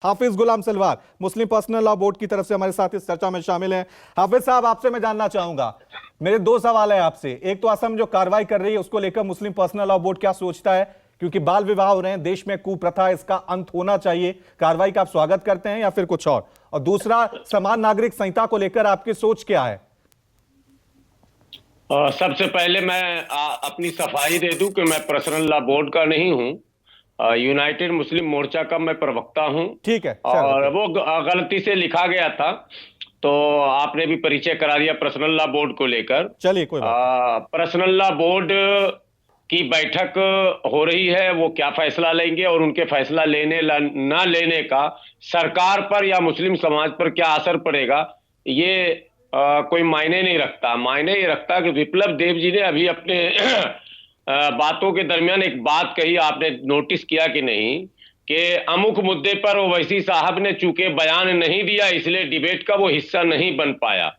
हाफिज गुलाम सलवार मुस्लिम personal law board की तरफ से हमारे साथ इस चर्चा में शामिल हैं। हाफिज साहब, आपसे मैं जानना चाहूंगा, मेरे दो सवाल है आपसे। एक तो असम जो कार्रवाई कर रही है उसको लेकर मुस्लिम पर्सनल लॉ बोर्ड क्या सोचता है, क्योंकि बाल विवाह हो रहे हैं देश में, कुप्रथा, इसका अंत होना चाहिए। कार्रवाई का आप स्वागत करते हैं या फिर कुछ और दूसरा, समान नागरिक संहिता को लेकर आपकी सोच क्या है? सबसे पहले मैं अपनी सफाई दे दूं कि मैं पर्सनल लॉ बोर्ड का नहीं हूं, यूनाइटेड मुस्लिम मोर्चा का मैं प्रवक्ता हूं। ठीक है और वो गलती से लिखा गया था, तो आपने भी परिचय करा दिया पर्सनल लॉ बोर्ड को लेकर। चलिए, कोई बात। पर्सनल लॉ बोर्ड की बैठक हो रही है, वो क्या फैसला लेंगे और उनके फैसला लेने ना लेने का सरकार पर या मुस्लिम समाज पर क्या असर पड़ेगा, ये कोई मायने नहीं रखता। मायने ये रखता कि विप्लव देव जी ने अभी अपने बातों के दरमियान एक बात कही, आपने नोटिस किया कि नहीं, कि अमुक मुद्दे पर ओवैसी साहब ने चूंकि बयान नहीं दिया इसलिए डिबेट का वो हिस्सा नहीं बन पाया।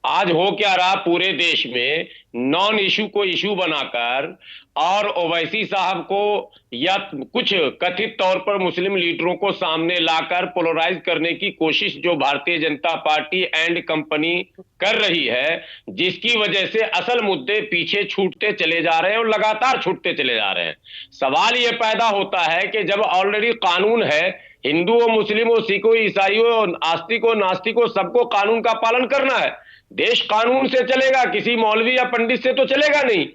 आज हो क्या रहा, पूरे देश में नॉन इशू को इशू बनाकर और ओवैसी साहब को या कुछ कथित तौर पर मुस्लिम लीडरों को सामने लाकर पोलराइज करने की कोशिश जो Bharatiya Janata party and company कर रही है, जिसकी वजह से असल मुद्दे पीछे छूटते चले जा रहे हैं और लगातार छूटते चले जा रहे हैं। सवाल यह पैदा होता है कि जब ऑलरेडी कानून है, हिंदुओं, मुस्लिमों, सिखों, ईसाइयों, आस्तिकों, नास्तिकों, सबको कानून का पालन करना है। देश कानून से चलेगा, किसी मौलवी या पंडित से तो चलेगा नहीं।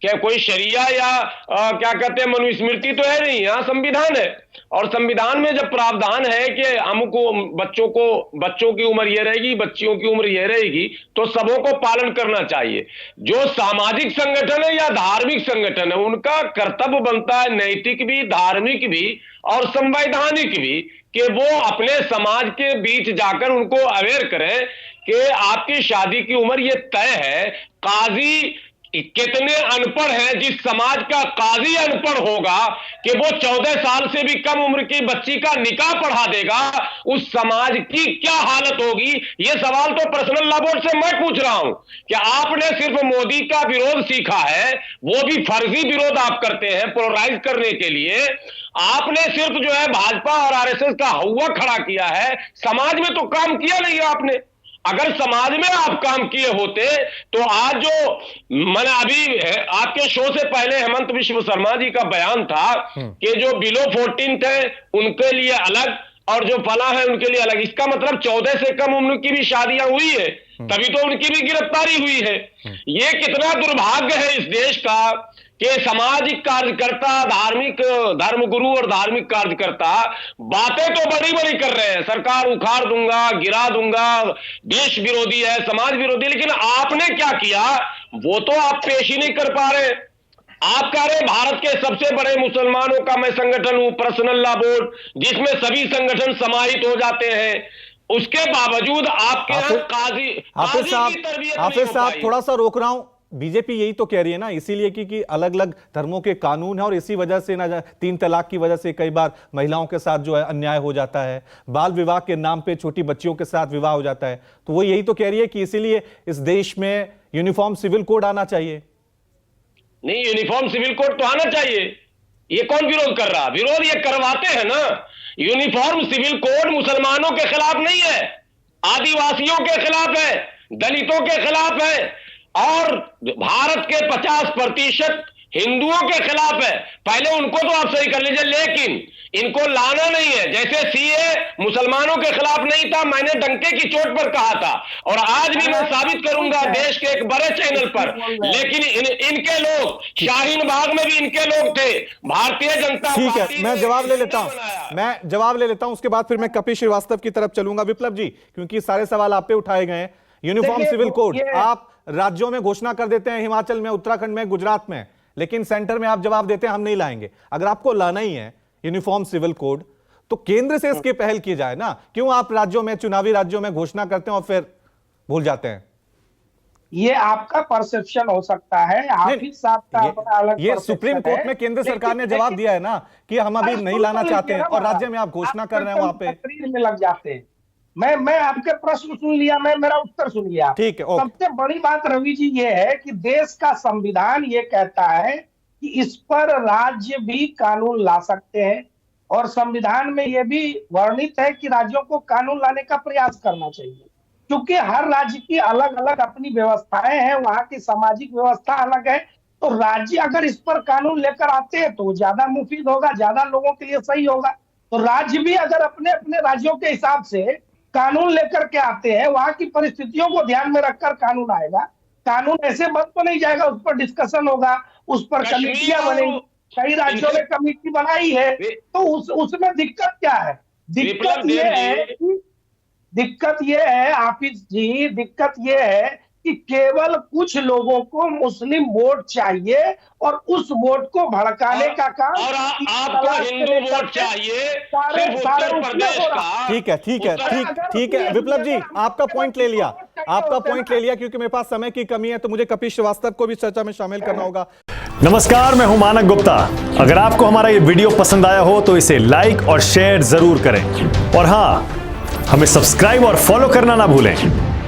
क्या कोई शरिया या क्या कहते हैं मनुस्मृति तो है नहीं, यहाँ संविधान है। और संविधान में जब प्रावधान है कि अमुक बच्चों की उम्र ये रहेगी, बच्चियों की उम्र ये रहेगी, तो सबों को पालन करना चाहिए। जो सामाजिक संगठन है या धार्मिक संगठन है, उनका कर्तव्य बनता है, नैतिक भी, धार्मिक भी और संवैधानिक भी, कि वो अपने समाज के बीच जाकर उनको अवेयर करें कि आपकी शादी की उम्र ये तय है। काजी कितने अनपढ़ हैं, जिस समाज का काजी अनपढ़ होगा कि वो 14 साल से भी कम उम्र की बच्ची का निकाह पढ़ा देगा, उस समाज की क्या हालत होगी। ये सवाल तो पर्सनल लॉ बोर्ड से मैं पूछ रहा हूं कि आपने सिर्फ मोदी का विरोध सीखा है, वो भी फर्जी विरोध आप करते हैं पोलराइज करने के लिए। आपने सिर्फ जो है भाजपा और आरएसएस का हौवा खड़ा किया है, समाज में तो काम किया नहीं आपने। अगर समाज में आप काम किए होते तो आज जो मैंने अभी आपके शो से पहले हेमंत विश्व शर्मा जी का बयान था कि जो बिलो 14 थे उनके लिए अलग और जो फला है उनके लिए अलग, इसका मतलब 14 से कम उम्र की भी शादियां हुई है, तभी तो उनकी भी गिरफ्तारी हुई है। ये कितना दुर्भाग्य है इस देश का कि सामाजिक कार्यकर्ता, धार्मिक धर्मगुरु और धार्मिक कार्यकर्ता बातें तो बड़ी बड़ी कर रहे हैं, सरकार उखाड़ दूंगा, गिरा दूंगा, देश विरोधी है, समाज विरोधी, लेकिन आपने क्या किया वो तो आप पेश ही नहीं कर पा रहे। आप कह रहे भारत के सबसे बड़े मुसलमानों का मैं संगठन हूं, पर्सनल लॉ बोर्ड, जिसमें सभी संगठन समाहित हो जाते हैं, उसके बावजूद आपके यहाँ काजी की तरबियत नहीं हो पाई। थोड़ा सा रोक रहा हूं, बीजेपी यही तो कह रही है ना, इसीलिए कि अलग अलग धर्मों के कानून है और इसी वजह से ना 3 तलाक की वजह से कई बार महिलाओं के साथ जो है अन्याय हो जाता है, बाल विवाह के नाम पे छोटी बच्चियों के साथ विवाह हो जाता है। तो वो यही तो कह रही है कि इसीलिए इस देश में यूनिफॉर्म सिविल कोड आना चाहिए। नहीं, यूनिफॉर्म सिविल कोड तो आना चाहिए, ये कौन विरोध कर रहा? विरोध ये करवाते हैं ना। यूनिफॉर्म सिविल कोड मुसलमानों के खिलाफ नहीं है, आदिवासियों के खिलाफ है, दलितों के खिलाफ है और भारत के 50% हिंदुओं के खिलाफ है। पहले उनको तो आप सही कर लीजिए, लेकिन इनको लाना नहीं है। जैसे सीए मुसलमानों के खिलाफ नहीं था, मैंने डंके की चोट पर कहा था और आज भी मैं साबित करूंगा देश के एक बड़े चैनल पर। लेकिन इनके लोग, शाहीन बाग में भी इनके लोग थे, भारतीय जनता पार्टी। ठीक है, मैं जवाब ले लेता हूं, उसके बाद फिर मैं कपिल श्रीवास्तव की तरफ चलूंगा। विप्लव जी, क्योंकि सारे सवाल आप पे उठाए गए हैं। यूनिफॉर्म सिविल कोड आप राज्यों में घोषणा कर देते हैं, हिमाचल में, उत्तराखंड में, गुजरात में, लेकिन सेंटर में आप जवाब देते हैं हम नहीं लाएंगे। अगर आपको लाना ही है यूनिफॉर्म सिविल कोड तो केंद्र से इसकी पहल की जाए ना। क्यों आप राज्यों में, चुनावी राज्यों में घोषणा करते हैं और फिर भूल जाते हैं? ये आपका परसेप्शन हो सकता है, हाफिज साहब का अपना अलग ये सुप्रीम कोर्ट में केंद्र सरकार ने जवाब दिया है ना कि हम अभी नहीं लाना चाहते हैं और राज्य में आप घोषणा कर रहे हैं वहां पे। तकरीर में लग जाते हैं। मैं आपके प्रश्न सुन लिया, मैं मेरा उत्तर सुन लिया। ठीक है, सबसे बड़ी बात रवि जी ये है कि देश का संविधान ये कहता है कि इस पर राज्य भी कानून ला सकते हैं। और संविधान में ये भी वर्णित है कि राज्यों को कानून लाने का प्रयास करना चाहिए, क्योंकि हर राज्य की अलग अलग अपनी व्यवस्थाएं हैं, वहां की सामाजिक व्यवस्था अलग है। तो राज्य अगर इस पर कानून लेकर आते हैं तो ज्यादा मुफीद होगा, ज्यादा लोगों के लिए सही होगा। तो राज्य भी अगर अपने अपने राज्यों के हिसाब से कानून लेकर के आते हैं, वहां की परिस्थितियों को ध्यान में रखकर कानून आएगा। कानून ऐसे बंद तो नहीं जाएगा, उस पर डिस्कशन होगा, उस पर कमेटियां बनेंगी। कई राज्यों ने कमेटी बनाई है, तो उसमें दिक्कत क्या है? दिक्कत ये है हाफिज जी, दिक्कत ये है कि केवल कुछ लोगों को मुस्लिम वोट चाहिए और उस वोट को भड़काने का काम, और आपको हिंदू वोट चाहिए सिर्फ उत्तर प्रदेश का। ठीक है विप्लव जी, आपका पॉइंट ले लिया, क्योंकि मेरे पास समय की कमी है, तो मुझे कपिल श्रीवास्तव को भी चर्चा में शामिल करना होगा। नमस्कार, मैं हूं मानक गुप्ता। अगर आपको हमारा ये वीडियो पसंद आया हो तो इसे लाइक और शेयर जरूर करें, और हां, हमें सब्सक्राइब और फॉलो करना ना भूलें,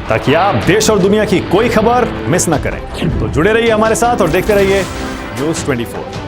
ताकि आप देश और दुनिया की कोई खबर मिस ना करें। तो जुड़े रहिए हमारे साथ और देखते रहिए न्यूज़ 24।